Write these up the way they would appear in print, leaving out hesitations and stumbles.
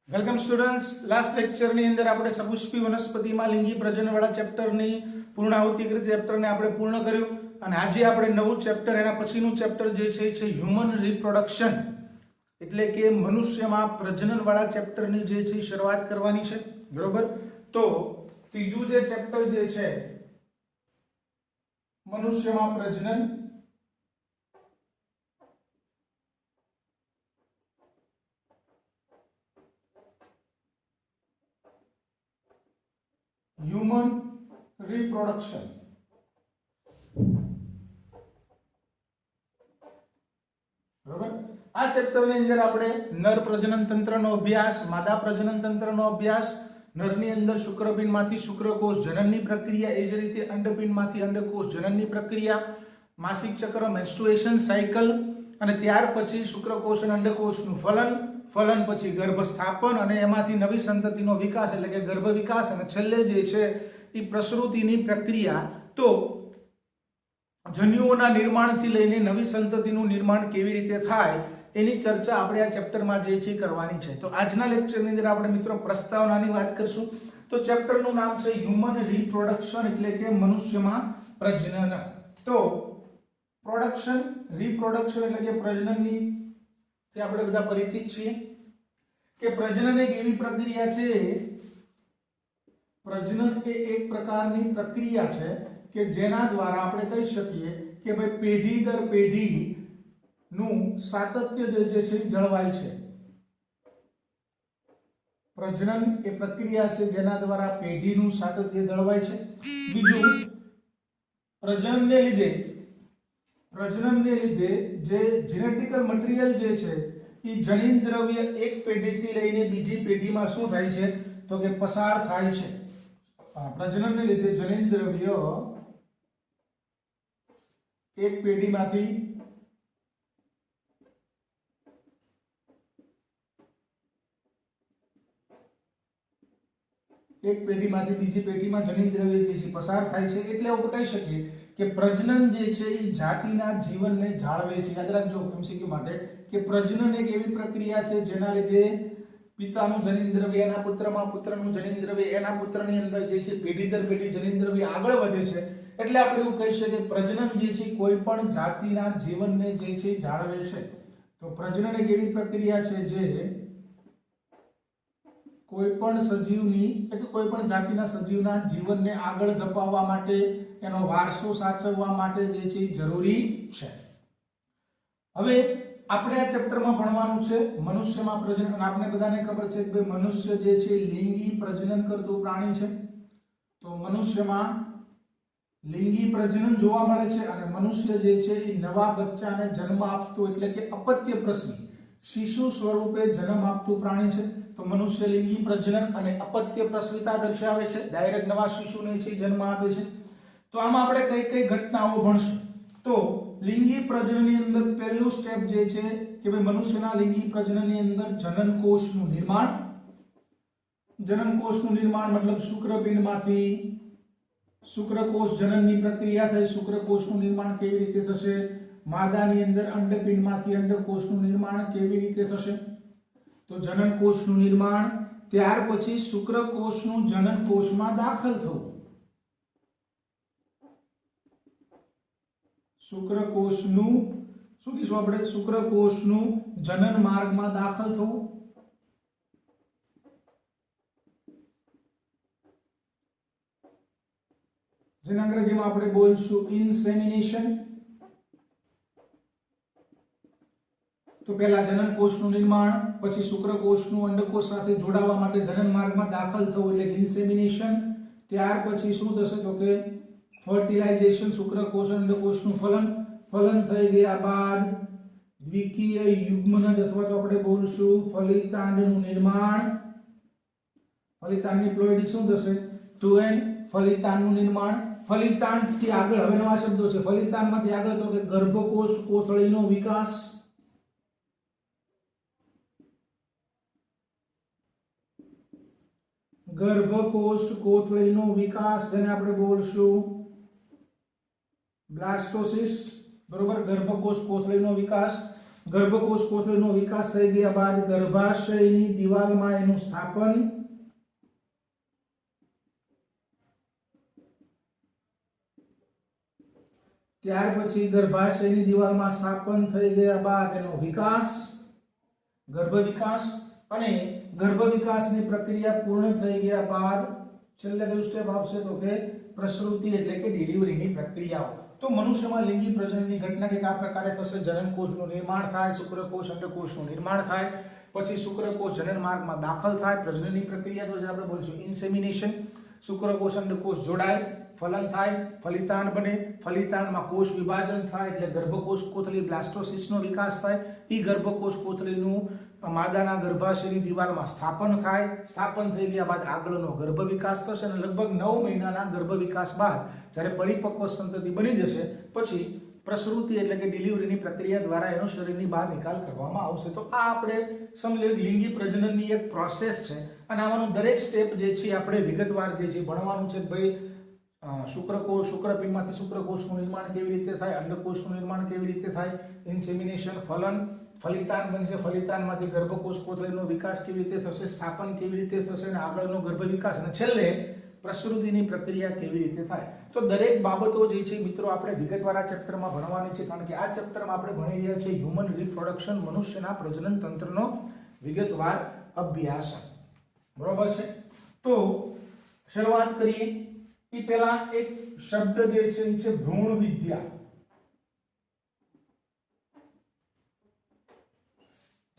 Welcome students. Last લેક્ચરની અંદર આપણે સપુષ્પી વનસ્પતિમાં લિંગી પ્રજનન વાળા ચેપ્ટરની પૂર્ણાહુતિ કરી ચેપ્ટરને આપણે પૂર્ણ કર્યું અને આજે આપણે નવું ચેપ્ટર એના પછીનું ચેપ્ટર જે છે હ્યુમન રિપ્રોડક્શન એટલે કે મનુષ્યમાં પ્રજનન વાળા ચેપ્ટરની જે છે શરૂઆત કરવાની છે. બરોબર. તો ત્રીજું જે ચેપ્ટર જે છે મનુષ્યમાં પ્રજનન human reproduction. બરાબર. આ ચેપ્ટરની અંદર આપણે નર પ્રજનન તંત્રનો અભ્યાસ, માદા પ્રજનન તંત્રનો અભ્યાસ, નરની અંદર શુક્રપિંડમાંથી શુક્રકોષ જનનની પ્રક્રિયા, એ જ રીતે અંડપિંડમાંથી અંડકોષ જનનની પ્રક્રિયા, માસિક ચક્ર મેન્સ્ટ્રુએશન સાયકલ અને ત્યાર પછી શુક્રકોષ અને અંડકોષનું ફલન પછી ગર્ભ સ્થાપન અને એમાંથી નવી સંતતિનો વિકાસ એટલે કે ગર્ભ વિકાસ અને છેલ્લે જે છે એ પ્રસૃતિની પ્રક્રિયા. તો જન્યુઓના નિર્માણથી લઈને નવી સંતતિનું નિર્માણ કેવી રીતે થાય એની ચર્ચા આપણે આ ચેપ્ટરમાં જે છે કરવાની છે. તો આજના લેક્ચરની અંદર આપણે મિત્રો પ્રસ્તાવનાની વાત કરશું. તો ચેપ્ટરનું નામ છે હ્યુમન રિપ્રોડક્શન એટલે કે મનુષ્યમાં પ્રજનન. તો પ્રોડક્શન, રિપ્રોડક્શન એટલે કે પ્રજનનની તે આપણે બધા પરિચિત છીએ કે પ્રજનન એક એવી પ્રક્રિયા છે, પ્રજનન એ એક પ્રકારની પ્રક્રિયા છે કે જેના દ્વારા આપણે કહી શકીએ કે ભાઈ પેઢી દર પેઢી નું સાતત્ય જે છે જળવાય છે. પ્રજનન એ પ્રક્રિયા છે જેના દ્વારા પેઢીનું સાતત્ય જળવાય છે. બીજું, પ્રજનનને લીધે જે જેનેટિકલ મટીરીયલ જે છે એ જનીન દ્રવ્ય એક પેઢીથી લઈને બીજી પેઢીમાં શું થાય છે તો કે પસાર થાય છે. પ્રજનનને લીધે જનીન દ્રવ્ય એક પેઢીમાંથી બીજી પેઢીમાં જનીન દ્રવ્ય જે છે પસાર થાય છે. એટલે આપણે કહી શકીએ કે પ્રજનન જે છે એ જાતિના જીવનને જાળવે છે. યાદ રાખજો એમસીક્યુ માટે કે પ્રજનન એક એવી પ્રક્રિયા છે જેના લીધે પિતાનું જનીન દ્રવ્ય એના પુત્રમાં, પુત્રનું જનીન દ્રવ્ય એના પુત્રની અંદર જે છે પેઢી દર પેઢી જનીન દ્રવ્ય આગળ વધે છે. એટલે આપણે એવું કહી શકીએ કે પ્રજનન જે છે કોઈ પણ જાતિના જીવનને જે છે જાળવે છે. તો પ્રજનન એક એવી પ્રક્રિયા છે જે કોઈ પણ સજીવની એટલે કોઈ પણ જાતિના સજીવના જીવનને આગળ ધપાવવા માટે, એનો વારસો સાચવવા માટે જે છે જરૂરી છે. હવે આપણે આ ચેપ્ટરમાં ભણવાનું છે મનુષ્યમાં પ્રજનન. આપણે બધાને ખબર છે કે મનુષ્ય જે છે લિંગી પ્રજનન કરતું પ્રાણી છે. તો મનુષ્યમાં લિંગી પ્રજનન જોવા મળે છે અને મનુષ્ય જે છે એ નવા બચ્ચાને જન્મ આપતું એટલે કે અપત્ય પ્રસવી શિશુ સ્વરૂપે જન્મ આપતું પ્રાણી છે. તો મનુષ્ય લિંગી પ્રજનન અને અપત્ય પ્રસવિતા દર્શાવે છે, ડાયરેક્ટ નવા શિશુને છે જન્મ આપે છે. તો આમાં આપણે કઈ કઈ ઘટનાઓ ભણશું. તો લિંગી પ્રજનનની અંદર પહેલું સ્ટેપ જે છે કે ભાઈ મનુષ્યના લિંગી પ્રજનનની અંદર જનનકોષનું નિર્માણ. જનનકોષનું નિર્માણ મતલબ શુક્રપિંડમાંથી શુક્રકોષ જનનની પ્રક્રિયા થઈ. શુક્રકોષનું નિર્માણ કેવી રીતે થશે? માદાની અંદર અંડપિંડમાંથી અંડકોષનું નિર્માણ કેવી રીતે થશે? તો જનનકોષનું નિર્માણ, ત્યાર પછી શુક્રકોષનું જનનકોષમાં દાખલ થવું. શુક્રકોષનું શું કહીશું આપણે? શુક્રકોષનું જનન માર્ગમાં દાખલ થવું. જેને અંગ્રેજીમાં આપણે બોલશું ઇન્સેમિનેશન. તો પહેલા જનનકોષનું નિર્માણ, પછી શુક્રકોષનું અંડકોષ સાથે જોડાવા માટે જનન માર્ગમાં દાખલ થવું એટલે ઇન્સેમિનેશન. ત્યાર પછી શું થશે તો કે ફર્ટિલાઇઝેશન, શુક્રકોષ અંડકોષનું ફલન થઈ ગયા બાદ દ્વિકીય યુગ્મનજ અથવા તો આપણે બોલશું ફલિતાંડનું નિર્માણ. ફલિતાંડની પ્લોઇડી શું થશે? 2n. ફલિતાંડનું નિર્માણ. ફલિતાંડથી આગળ હવે નવા શબ્દો છે. ફલિતાંડમાંથી આગળ તો કે ગર્ભકોષ કોથળીનો વિકાસ. ગર્ભકોષ કોથળીનો વિકાસ જેને આપણે બોલશું બ્લાસ્ટોસિસ્ટ. બરોબર. ગર્ભકોષ કોથળીનો વિકાસ. ગર્ભકોષ કોથળીનો વિકાસ થઈ ગયા બાદ ગર્ભાશયની દિવાલમાં એનું સ્થાપન, ત્યાર પછી ગર્ભાશયની દિવાલમાં સ્થાપન થઈ ગયા બાદ એનો વિકાસ, ગર્ભ વિકાસ, અને ગર્ભ વિકાસની પ્રક્રિયા પૂર્ણ થઈ ગયા બાદ છેલ્લે કયું સ્ટેપ આવશે તો કે પ્રસૃતિ એટલે કે ડિલિવરીની પ્રક્રિયાઓ. તો મનુષ્યમાં લિંગી પ્રજનનની ઘટના કંઈક આ પ્રકારે થશે. જનનકોષનું નિર્માણ થાય, શુક્રકોષ અંડકોષનું નિર્માણ થાય, પછી શુક્રકોષ જનન માર્ગમાં દાખલ થાય, પ્રજનનની પ્રક્રિયા તો જે આપણે બોલીશું ઇન્સેમિનેશન, શુક્રકોષ અંડકોષ જોડાય, ફલન થાય, ફલિતાંડ બને, ફલિતાંડમાં કોષ વિભાજન થાય એટલે ગર્ભકોષ કોથળી બ્લાસ્ટોસિસનો વિકાસ થાય, એ ગર્ભકોષ કોથળીનું માદાના ગર્ભાશયની દિવાલમાં સ્થાપન થાય, સ્થાપન થઈ ગયા બાદ આગળનો ગર્ભ વિકાસ થશે અને લગભગ 9 મહિનાના ગર્ભ વિકાસ બાદ જ્યારે પરિપક્વ સંતતિ બની જશે પછી પ્રસૃતિ એટલે કે ડિલિવરીની પ્રક્રિયા દ્વારા એનો શરીરની બહાર નિકાલ કરવામાં આવશે. તો આ આપણે સમજી લિંગી પ્રજનનની એક પ્રોસેસ છે અને આમાંનું દરેક સ્ટેપ જે છે આપણે વિગતવાર જે છે ભણવાનું છે. ભાઈ શુક્રકોષ, શુક્રપિંડમાંથી શુક્રકોષનું નિર્માણ કેવી રીતે થાય, અંડકોષનું નિર્માણ કેવી રીતે થાય, ઇન્સેમિનેશન, ફલન, ફલિતાંડ બનશે, ફલિતાંડમાંથી ગર્ભકોષ કોથળીનો વિકાસ કેવી રીતે થશે, સ્થાપન કેવી રીતે થશે અને આગળનો ગર્ભ વિકાસ અને છેલ્લે પ્રસૃતિની પ્રક્રિયા કેવી રીતે થાય. તો દરેક બાબતો જે છે મિત્રો આપણે વિગતવાર આ ચેપ્ટરમાં ભણવાની છે કારણ કે આ ચેપ્ટરમાં આપણે ભણી રહ્યા છીએ હ્યુમન રિપ્રોડક્શન, મનુષ્યના પ્રજનન તંત્રનો વિગતવાર અભ્યાસ. બરોબર છે. તો શરૂઆત કરીએ એ પહેલા એક શબ્દ જે છે એ છે ભ્રૂણ વિદ્યા,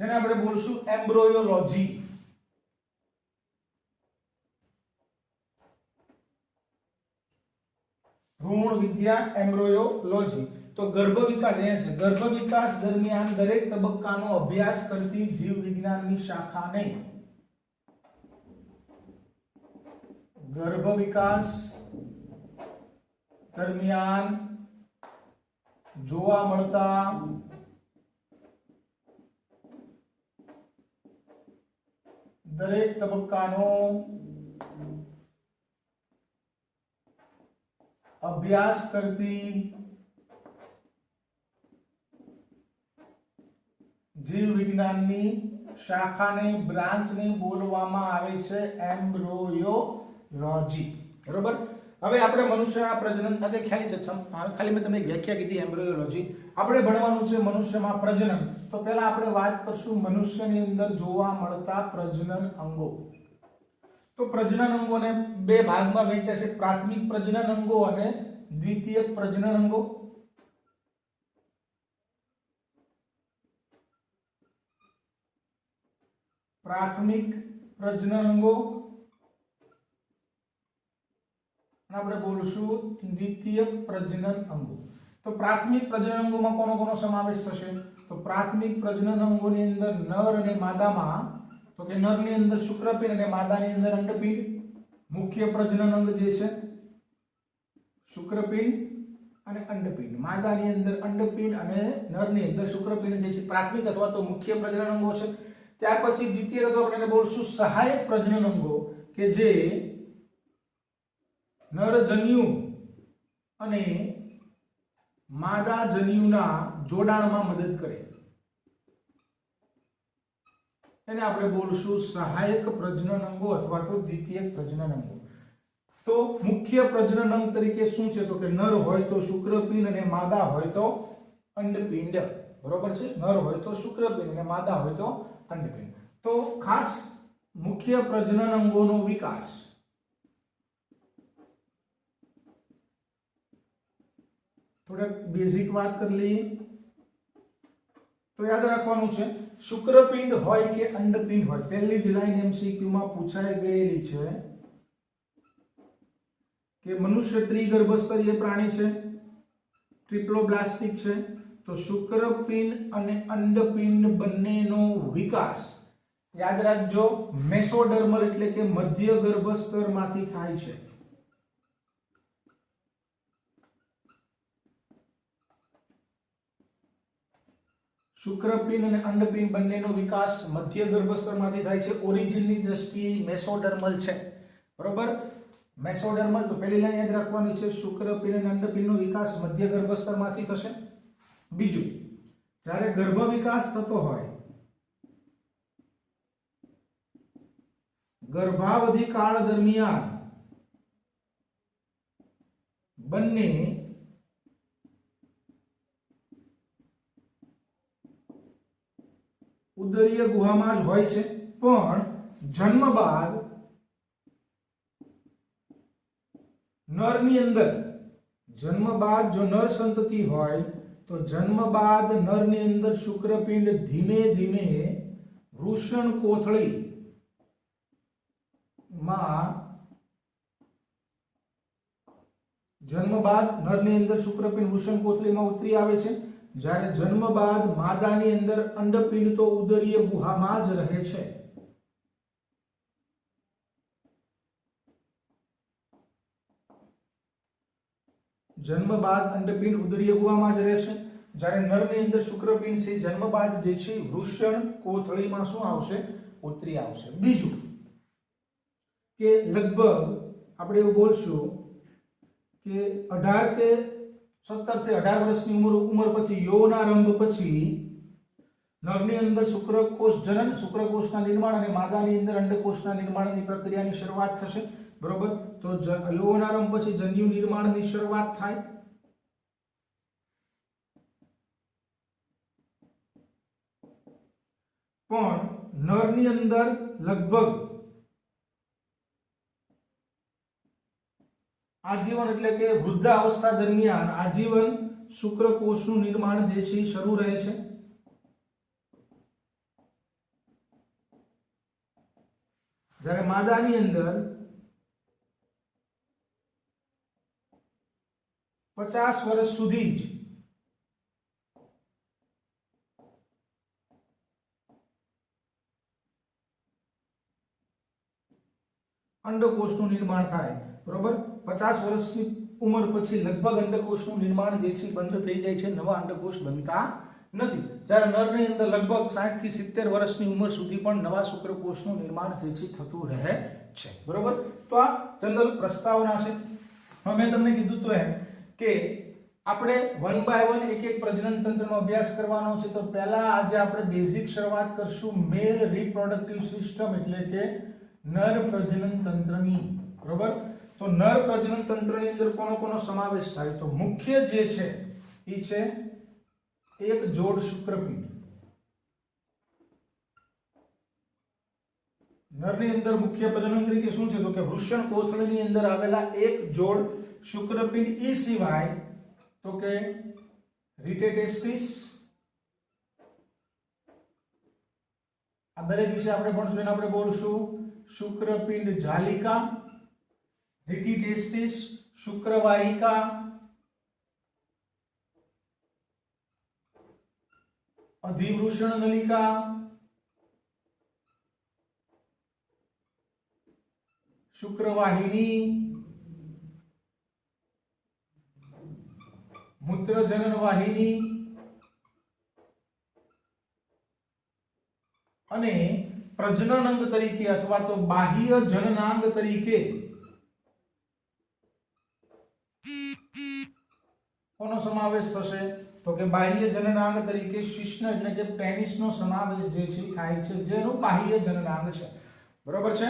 જેને આપણે બોલશું એમ્બ્રોયોલોજી. ભ્રૂણ વિદ્યા, એમ્બ્રોયોલોજી. તો ગર્ભ વિકાસ અહીંયા છે. ગર્ભ વિકાસ દરમિયાન દરેક તબક્કાનો અભ્યાસ કરતી જીવ વિજ્ઞાનની શાખાને ગર્ભ વિકાસ દરમિયાન જોવા મળતા દરેક તબક્કાનો અભ્યાસ કરતી જીવ વિજ્ઞાનની શાખાને બ્રાન્ચને બોલવામાં આવે છે એમ્બ્રોયોલોજી. બરોબર. હવે આપણે મનુષ્યના પ્રજનન માટે ખ્યાલી છે, ખાલી મેં તમને એક વ્યાખ્યા કીધી એમ્બ્રોયોલોજી. આપણે ભણવાનું છે મનુષ્યમાં પ્રજનન. તો પહેલા આપણે વાત કરશું મનુષ્યની અંદર જોવા મળતા પ્રજનન અંગો. તો પ્રજનન અંગોને બે ભાગમાં વહેંચ્યા છે, પ્રાથમિક પ્રજનન અંગો અને દ્વિતીયક પ્રજનન અંગો. પ્રાથમિક પ્રજનન અંગો આપણે બોલશું દ્વિતીયક પ્રજનન અંગો. તો પ્રાથમિક પ્રજનન અંગોમાં કોનો કોનો સમાવેશ થશે? તો પ્રાથમિક પ્રજનન અંગોની અંદર નર અને માદામાં, તો કે નરની અંદર શુક્રપિંડ અને માદાની અંદર અંડપિંડ. મુખ્ય પ્રજનન અંગ જે છે શુક્રપિંડ અને અંડપિંડ, માદાની અંદર અંડપિંડ અને નરની અંદર શુક્રપિંડ જે છે પ્રાથમિક અથવા તો મુખ્ય પ્રજનન અંગો છે. ત્યાર પછી દ્વિતીય અથવા આપણે બોલશું સહાયક પ્રજનન અંગો કે જે નરજન્યુ અને માદા જન્યુના જોડાણમાં મદદ કરે, એને આપણે બોલશું સહાયક પ્રજનન અંગો અથવા તો દ્વિતીયક પ્રજનન અંગો. તો મુખ્ય પ્રજનન અંગ તરીકે શું છે? તો કે નર હોય તો શુક્રપિંડ અને માદા હોય તો અંડપિંડ. બરોબર છે. નર હોય તો શુક્રપિંડ અને માદા હોય તો અંડપિંડ. તો ખાસ મુખ્ય પ્રજનન અંગોનો વિકાસ થોડાક બેઝિક વાત કરી લઈએ. તો યાદ રાખવાનું છે શુક્રપિંડ હોય કે અંડપિંડ હોય, પહેલી જ લાઈન એમસીક્યુ માં પૂછાઈ ગયેલી છે કે મનુષ્ય ત્રિગર્ભસ્તરીય પ્રાણી છે, ટ્રિપ્લોબ્લાસ્ટિક છે. તો શુક્રપિંડ અને અંડપિંડ બંનેનો વિકાસ યાદ રાખજો મેસોડર્મલ એટલે કે મધ્ય ગર્ભસ્તરમાંથી થાય છે. શુક્રપિંડ અને અંડપિંડ બંનેનો વિકાસ મધ્ય ગર્ભસ્તરમાંથી થાય છે. ઓરિજિનની દ્રષ્ટિએ મેસોડર્મલ છે. બરોબર. મેસોડર્મલ. તો પહેલી લાઈન યાદ રાખવાની છે શુક્રપિંડ અને અંડપિંડનો વિકાસ મધ્ય ગર્ભસ્તરમાંથી થશે. બીજું જ્યારે ગર્ભ વિકાસ થતો હોય, ગર્ભાવધિ કાળ દરમિયાન બંને ઉદરીય ગુહામાં જ હોય છે, પણ જન્મ બાદ નરની અંદર, જન્મ બાદ જો નર સંતતિ હોય તો જન્મ બાદ નરની અંદર શુક્રપિંડ ધીમે ધીમે વૃષણ કોથળી માં, જન્મ બાદ નરની અંદર શુક્રપિંડ વૃષણ કોથળીમાં ઉતરી આવે છે, જ્યારે જન્મ બાદ માદાની અંદર અંડપિંડ તો ઉદરીય ગુહામાં જ રહે છે. જન્મ બાદ અંડપિંડ ઉદરીય ગુહામાં જ રહેશે, જ્યારે નરની અંદર શુક્રપિંડ છે જન્મ બાદ જે છે વૃષણ કોથળીમાં શું આવશે? ઉતરી આવશે. બીજું કે લગભગ આપણે એવું બોલશું કે 18 કે 17 થી 18 વર્ષની ઉંમર પછી, યૌવનારંભ પછી નરની અંદર શુક્રકોષ જનન, શુક્રકોષના નિર્માણ અને માદાની અંદર અંડકોષના નિર્માણની પ્રક્રિયાની શરૂઆત થશે. બરોબર? તો યૌવનારંભ પછી જન્યુ નિર્માણની શરૂઆત થાય. પણ નરની અંદર લગભગ આજીવન એટલે કે વૃદ્ધાવસ્થા દરમિયાન આજીવન શુક્રકોષનું નિર્માણ જે છે શરૂ રહે છે. જ્યારે માદાની અંદર 50 વર્ષ સુધી જ અંડકોષનું નિર્માણ થાય. બરોબર? 50 વર્ષની ઉંમર પછી લગભગ અંડકોષનું નિર્માણ જે છે બંધ થઈ જાય છે, નવા અંડકોષ બનતા નથી. જ્યારે નરની અંદર લગભગ 60 થી 70 વર્ષની ઉંમર સુધી પણ નવા શુક્રકોષનું નિર્માણ જે છે થતું રહે છે. બરોબર? તો આ જનરલ પ્રસ્તાવના છે. હવે મેં તમને કીધું તો એમ કે આપણે 1 બાય 1 એક એક પ્રજનન તંત્રનો અભ્યાસ કરવાનો છે. તો પહેલા આજે આપણે બેઝિક શરૂઆત કરશું મેલ રિપ્રોડક્ટિવ સિસ્ટમ એટલે કે નર પ્રજનન તંત્રની. બરોબર? તો નર પ્રજનન તંત્રની અંદર કોનો કોનો સમાવેશ થાય? તો મુખ્ય જે છે એ છે એક જોડ શુક્રપિંડ. નરની અંદર મુખ્ય પ્રજનન તરીકે શું છે? તો કે વૃષણ કોથળીની અંદર આવેલા એક જોડ શુક્રપિંડ. એ સિવાય તો કે રિટેટેસ્ટિસ, આ દરેક વિશે આપણે ભણશું. એને આપણે બોલશું શુક્રપિંડ જાલિકા, રિટેટેસ્ટિસ, શુક્રવાહિકા, અધિવૃષણ નલિકા, શુક્રવાહિની, મૂત્રજનન વાહિની અને પ્રજનન અંગ તરીકે અથવા તો બાહ્ય જનનાંગ તરીકે કોનો સમાવેશ થશે? તો કે બાહ્ય જનનાંગ તરીકે શિશ્ન એટલે કે પેનિસનો સમાવેશ જે છે થાય છે, જેનું બાહ્ય જનનાંગ છે. બરોબર છે?